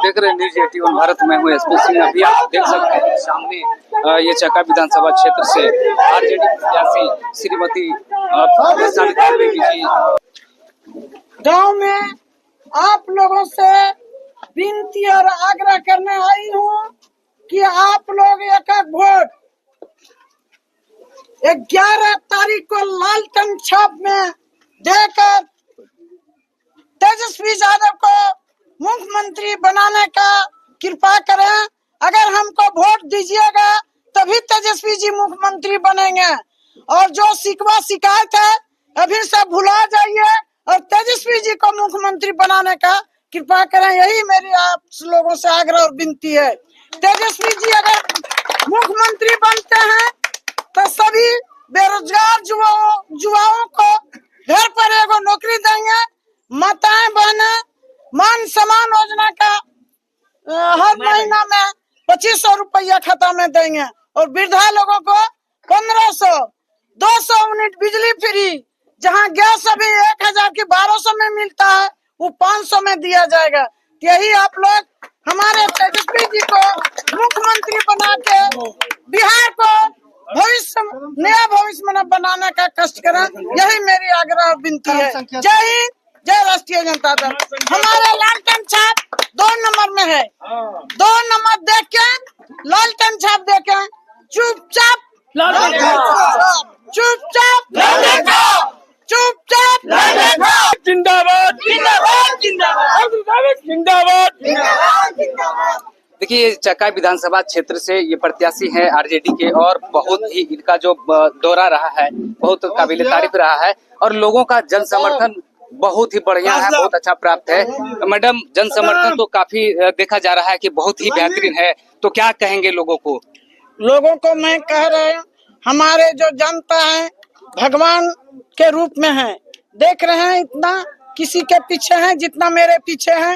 देख रहे हैं न्यूज 18 भारत में हूँ एसपी सिंह। अभी आप देख सकते हैं सामने ये चक्का विधानसभा क्षेत्र से आरजेडी प्रत्याशी श्रीमती सावित्री देवी जी गांव में आप लोगों से विनती और आग्रह करने आई हूँ कि आप लोग एक वोट 11 तारीख को लालटेन छाप में देकर तेजस्वी यादव को मुख्यमंत्री बनाने का कृपा करें। अगर हमको वोट दीजिएगा तभी तेजस्वी जी मुख्यमंत्री बनेंगे, और जो शिकवा शिकायत है अभी सब भुला जाइए और तेजस्वी जी को मुख्यमंत्री बनाने का कृपा करें। यही मेरी आप लोगों से आग्रह और विनती है। तेजस्वी जी अगर मुख्यमंत्री बनते हैं तो सभी बेरोजगार युवाओं को घर पर एगो नौकरी देंगे, माताएं बहनें मान सम्मान योजना का हर महीना में 2500 रुपया खाता में देंगे, और वृद्धा लोगों को 1500, 200 यूनिट बिजली फ्री, जहां गैस अभी 1000 की 1200 में मिलता है वो 500 में दिया जाएगा। यही आप लोग हमारे तेजस्वी जी को मुख्यमंत्री बना के बिहार को नया भविष्य में बनाने का कष्ट करें। यही मेरी आग्रह और विनती है। जय हिंद, जय राष्ट्रीय जनता दल। हमारे लालटेन छाप 2 नंबर में है। 2 नंबर देख के लालटेन छाप देखे चुपचाप चुपचाप चुपचाप जिंदाबाद जिंदाबाद जिंदाबाद। देखिए चक्का विधानसभा क्षेत्र से ये प्रत्याशी हैं आरजेडी के, और बहुत ही इनका जो दौरा रहा है बहुत काबिल तारीफ रहा है, और लोगों का जन समर्थन बहुत ही बढ़िया है, बहुत अच्छा प्राप्त है। मैडम, जन समर्थन तो काफी देखा जा रहा है कि बहुत ही बेहतरीन है, तो क्या कहेंगे लोगों को? लोगों को मैं कह रहा हूँ, हमारे जो जनता है भगवान के रूप में है। देख रहे हैं इतना किसी के पीछे है जितना मेरे पीछे है।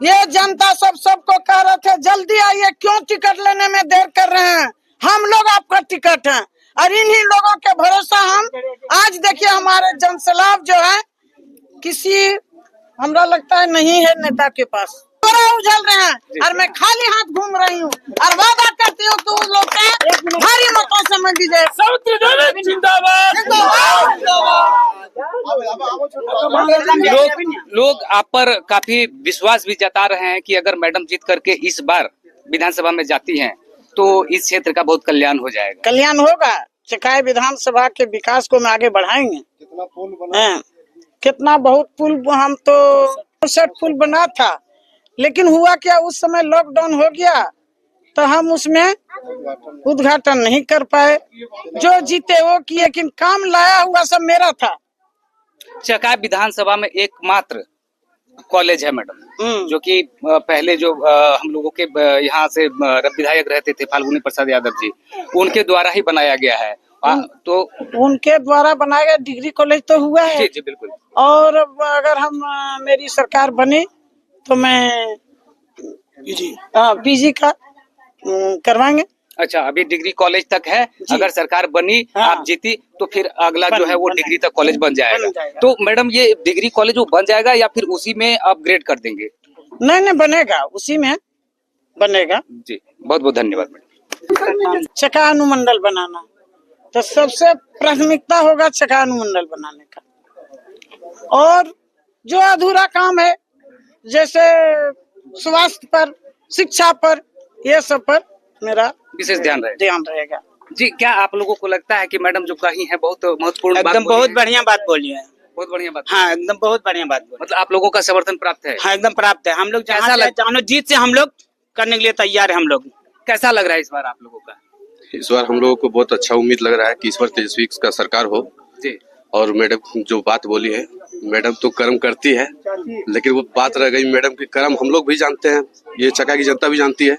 ये जनता सबको कह रहे थे जल्दी आइए, क्यों टिकट लेने में देर कर रहे हैं, हम लोग आपका टिकट है। और इन्हीं लोगों के भरोसा हम आज देखिए हमारे जनसैलाब जो है किसी हमरा लगता है नहीं है नेता के पास, पूरा उछल रहे हैं और मैं खाली हाथ घूम रही हूँ और वादा करती हूँ तो लोग भारी मतों से मैं विजय। लोग आप पर काफी विश्वास भी जता रहे हैं कि अगर मैडम जीत करके इस बार विधानसभा में जाती हैं तो इस क्षेत्र का बहुत कल्याण हो जाएगा। कल्याण होगा, चकाई विधानसभा के विकास को मैं आगे बढ़ाएंगे। कितना बहुत पुल, हम तो 60 पुल बना था, लेकिन हुआ क्या उस समय लॉकडाउन हो गया तो हम उसमें उद्घाटन नहीं कर पाए। जो जीते वो किए, लेकिन काम लाया हुआ सब मेरा था। चकाई विधानसभा में एकमात्र कॉलेज है मैडम, जो कि पहले जो हम लोगों के यहाँ से विधायक रहते थे फाल्गुनी प्रसाद यादव जी, उनके द्वारा ही बनाया गया है। तो उनके द्वारा बनाया गया डिग्री कॉलेज तो हुआ है। जी जी बिल्कुल। और अगर हम मेरी सरकार बनी तो मैं पीजी का करवाएंगे। अच्छा, अभी डिग्री कॉलेज तक है, अगर सरकार बनी आप जीती तो फिर अगला जो है वो डिग्री तक कॉलेज बन जाएगा। तो मैडम ये डिग्री कॉलेज वो बन जाएगा या फिर उसी में अपग्रेड कर देंगे? नहीं बनेगा, उसी में बनेगा। जी बहुत बहुत धन्यवाद मैडम। चका अनुमंडल बनाना तो सबसे प्राथमिकता होगा चका अनुमंडल बनाने का, और जो अधूरा काम है जैसे स्वास्थ्य पर, शिक्षा पर, ये सब पर मेरा विशेष ध्यान रहेगा। जी, क्या आप लोगों को लगता है कि मैडम जो कही है बहुत महत्वपूर्ण बात, एकदम बहुत बढ़िया बात बोली है, बहुत बढ़िया बात? हाँ एकदम बहुत बढ़िया बात बोली। मतलब आप लोगों का समर्थन प्राप्त है? हाँ एकदम प्राप्त है। हम लोग जहाँ जीत से हम लोग करने के लिए तैयार है। हम लोग कैसा लग रहा है इस बार आप लोगों का? इस बार हम लोगों को बहुत अच्छा उम्मीद लग रहा है कि इस बार तेजस्वी का सरकार हो जी। और मैडम जो बात बोली है, मैडम तो कर्म करती है, लेकिन वो बात रह गई मैडम की कर्म हम लोग भी जानते हैं, ये चका की जनता भी जानती है।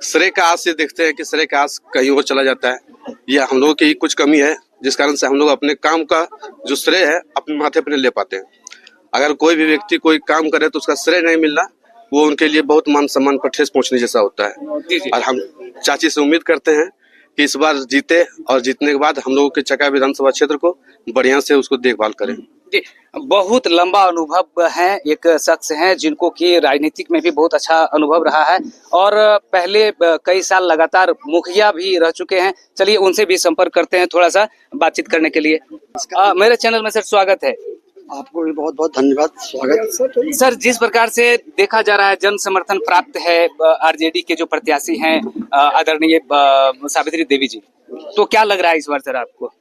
श्रेय का आस से देखते हैं कि श्रेय का आस कहीं और चला जाता है, यह हम लोगों की कुछ कमी है, जिस कारण से हम लोग अपने काम का जो श्रेय है अपने माथे पर नहीं ले पाते हैं। अगर कोई भी व्यक्ति कोई काम करे तो उसका श्रेय नहीं मिलना, वो उनके लिए बहुत मान सम्मान पर ठेस पहुंचने जैसा होता है। और हम चाची से उम्मीद करते हैं कि इस बार जीते, और जीतने के बाद हम लोगों के चका विधानसभा क्षेत्र को बढ़िया से उसको देखभाल करें। जी, बहुत लंबा अनुभव है, एक शख्स हैं जिनको कि राजनीतिक में भी बहुत अच्छा अनुभव रहा है और पहले कई साल लगातार मुखिया भी रह चुके हैं। चलिए उनसे भी संपर्क करते हैं थोड़ा सा बातचीत करने के लिए। मेरे चैनल में सर स्वागत है। आपको भी बहुत बहुत धन्यवाद, स्वागत। सर, जिस प्रकार से देखा जा रहा है जन समर्थन प्राप्त है आरजेडी के जो प्रत्याशी हैं आदरणीय सावित्री देवी जी, तो क्या लग रहा है इस बार सर आपको?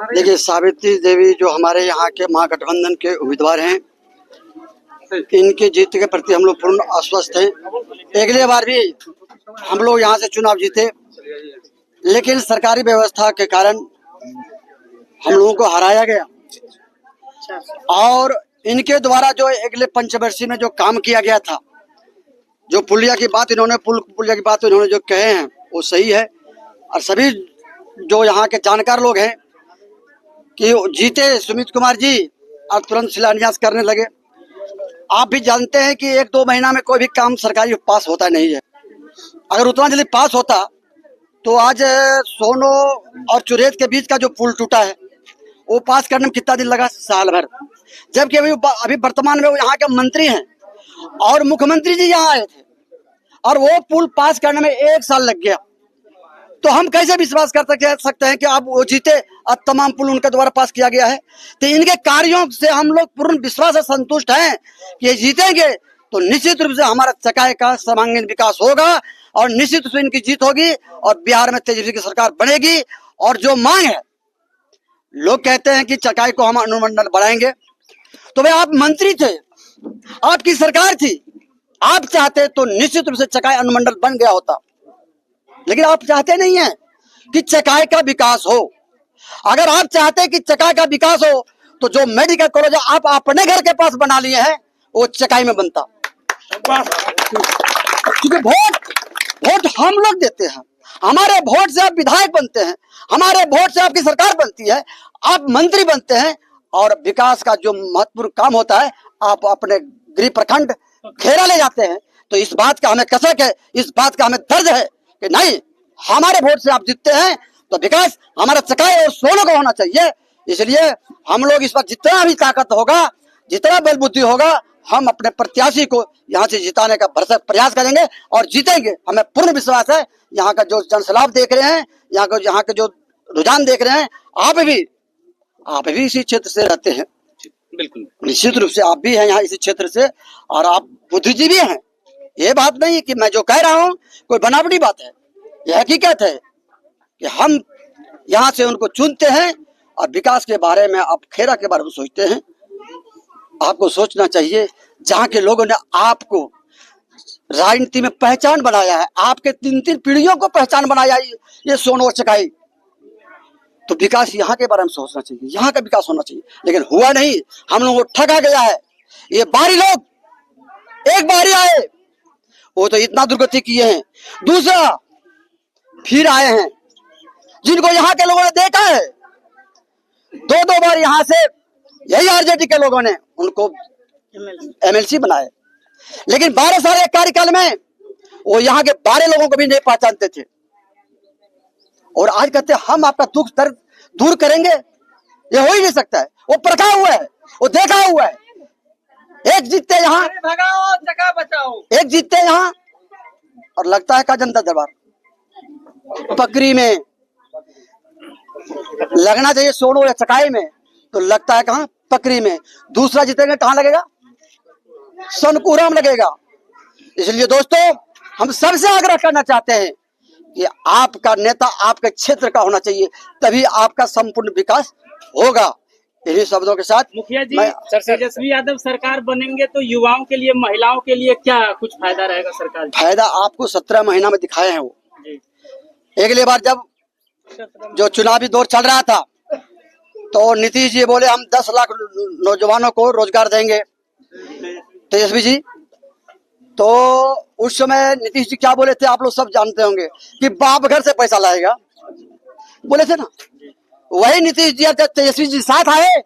देखिए, सावित्री देवी जो हमारे यहाँ के महागठबंधन के उम्मीदवार हैं, इनके जीत के प्रति हम लोग पूर्ण आश्वस्त हैं। अगले बार भी हम लोग यहाँ से चुनाव जीते, लेकिन सरकारी व्यवस्था के कारण हम लोगों को हराया गया और इनके द्वारा जो अगले पंचवर्षीय में जो काम किया गया था, जो पुलिया की बात इन्होंने पुलिया की बात इन्होंने जो कहे हैं वो सही है। और सभी जो यहाँ के जानकार लोग हैं कि जीते सुमित कुमार जी और तुरंत शिलान्यास करने लगे। आप भी जानते हैं कि 1-2 महीना में कोई भी काम सरकारी पास होता नहीं है। अगर उतना जल्दी पास होता तो आज सोनो और चुरेत के बीच का जो पुल टूटा है वो पास करने में कितना दिन लगा? साल भर। जबकि अभी वर्तमान में वो यहाँ के मंत्री हैं और मुख्यमंत्री जी यहाँ आए थे और वो पुल पास करने में 1 साल लग गया। तो हम कैसे विश्वास कर सकते हैं कि अब वो जीते और तमाम पुल उनके द्वारा पास किया गया है? तो इनके कार्यों से हम लोग पूर्ण विश्वास से संतुष्ट हैं कि ये जीतेंगे तो निश्चित रूप से हमारा चकाई का सर्वांगीण विकास होगा और निश्चित रूप से इनकी जीत होगी और बिहार में तेजस्वी की सरकार बनेगी। और जो मांग है, लोग कहते हैं कि चकाई को हम अनुमंडल बढ़ाएंगे, तो भाई आप मंत्री थे, आपकी सरकार थी, आप चाहते तो निश्चित रूप से चकाई अनुमंडल बन गया होता, लेकिन आप चाहते नहीं हैं कि चकाई का विकास हो। अगर आप चाहते कि चकाई का विकास हो तो जो मेडिकल कॉलेज आप अपने घर के पास बना लिए हैं वो चकाई में बनता। क्योंकि वोट हम लोग देते हैं, हमारे वोट से आप विधायक बनते हैं, हमारे वोट से आपकी सरकार बनती है, आप मंत्री बनते हैं और विकास का जो महत्वपूर्ण काम होता है आप अपने गृह प्रखंड खेरा ले जाते हैं। तो इस बात का हमें कसक है, इस बात का हमें दर्द है कि नहीं, हमारे वोट से आप जीतते हैं तो विकास हमारा चकाई और सोनों का होना चाहिए। इसलिए हम लोग इस बार जितना भी ताकत होगा, जितना बल बुद्धि होगा, हम अपने प्रत्याशी को यहाँ से जिताने का भरसक प्रयास करेंगे और जीतेंगे। हमें पूर्ण विश्वास है। यहाँ का जो जनसलाभ देख रहे हैं, यहाँ के जो रुझान देख रहे हैं, आप भी इसी क्षेत्र से रहते हैं, बिल्कुल निश्चित रूप से आप भी हैं यहाँ इसी क्षेत्र से और आप बुद्धिजीवी हैं। ये बात नहीं कि मैं जो कह रहा हूँ कोई बनावटी बात है, यह हकीकत है कि हम यहाँ से उनको चुनते हैं और विकास के बारे में, आप खेरा के बारे में सोचते हैं। आपको सोचना चाहिए, जहाँ के लोगों ने आपको राजनीति में पहचान बनाया है, आपके 3-3 पीढ़ियों को पहचान बनाया ये सोनो और चकाई, तो विकास यहाँ के बारे में सोचना चाहिए, यहाँ का विकास होना चाहिए, लेकिन हुआ नहीं। हम लोगों को ठगा गया है। ये बाहरी लोग एक बारी आए, वो तो इतना दुर्गति किए हैं, दूसरा फिर आए हैं जिनको यहाँ के लोगों ने देखा है 2-2 बार यहाँ से यही आरजेडी के लोगों ने उनको एमएलसी बनाए, लेकिन 12 साल के कार्यकाल में वो यहाँ के 12 लोगों को भी नहीं पहचानते थे और आज कहते हैं हम आपका दुख दर्द दूर करेंगे। ये हो ही नहीं सकता है। वो परखा हुआ है, वो देखा हुआ है। एक जीतते यहाँ, भगाओ जगह बचाओ, एक जीतते यहाँ और लगता है का जनता दरबार पकड़ी में लगना चाहिए, सोनो या चकाई में, तो लगता है कहाँ? पकड़ी में। दूसरा जीतेंगे कहाँ लगेगा? सनकुरा में लगेगा। इसलिए दोस्तों, हम सबसे आग्रह करना चाहते हैं कि आपका नेता आपके क्षेत्र का होना चाहिए, तभी आपका संपूर्ण विकास होगा। इन्हीं शब्दों के साथ मुखिया जी, तेजस्वी यादव सरकार बनेंगे तो युवाओं के लिए, महिलाओं के लिए क्या कुछ फायदा रहेगा सरकार? फायदा आपको 17 महीना में दिखाए हैं। वो अगली बार जब जो चुनावी दौर चल रहा था तो नीतीश जी बोले हम 10 लाख नौजवानों को रोजगार देंगे, तेजस्वी जी। तो उस समय नीतीश जी क्या बोले थे आप लोग सब जानते होंगे कि बाप घर से पैसा लाएगा, बोले थे ना। वही नीतीश जी जब तेजस्वी जी साथ आए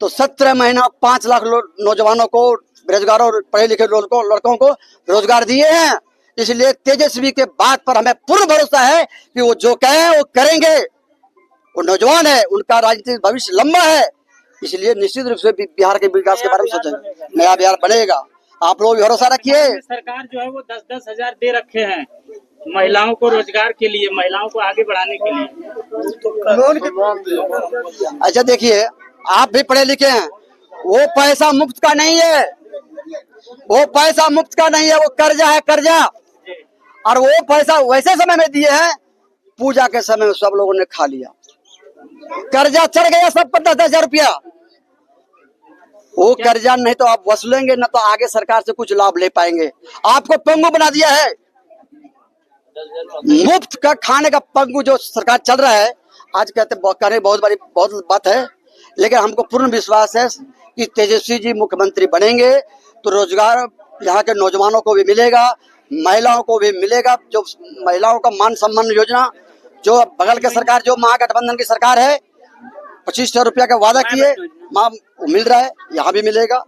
तो 17 महीना 5 लाख नौजवानों को, बेरोजगारों, पढ़े लिखे लड़कों को रोजगार दिए हैं। इसलिए तेजस्वी के बात पर हमें पूर्ण भरोसा है कि वो जो कहें वो करेंगे। वो नौजवान है, उनका राजनीतिक भविष्य लंबा है, इसलिए निश्चित रूप से बिहार के विकास के बारे में सोचेंगे, नया बिहार बनेगा। आप लोग भी भरोसा रखिए। सरकार जो है वो 10-10 हजार दे रखे हैं महिलाओं को रोजगार के लिए, महिलाओं को आगे बढ़ाने के लिए। अच्छा देखिए, आप भी पढ़े लिखे हैं, वो पैसा मुफ्त का नहीं है, वो पैसा मुफ्त का नहीं है, वो कर्जा है, कर्जा। और वो पैसा वैसे समय में दिए हैं, पूजा के समय में सब लोगों ने खा लिया, कर्जा चढ़ गया सब पर 10-10 हजार रुपया। वो कर्जा नहीं तो आप वसूलेंगे, न तो आगे सरकार से कुछ लाभ ले पाएंगे। आपको पंगु बना दिया है, मुफ्त का खाने का पंगु जो सरकार चल रहा है। आज कहते बहुत बड़ी बहुत बात है, लेकिन हमको पूर्ण विश्वास है कि तेजस्वी जी मुख्यमंत्री बनेंगे तो रोजगार यहाँ के नौजवानों को भी मिलेगा, महिलाओं को भी मिलेगा। जो महिलाओं का मान सम्मान योजना, जो बगल के सरकार, जो महागठबंधन की सरकार है, 2500 रुपया का वादा किए, मिल रहा है, यहाँ भी मिलेगा।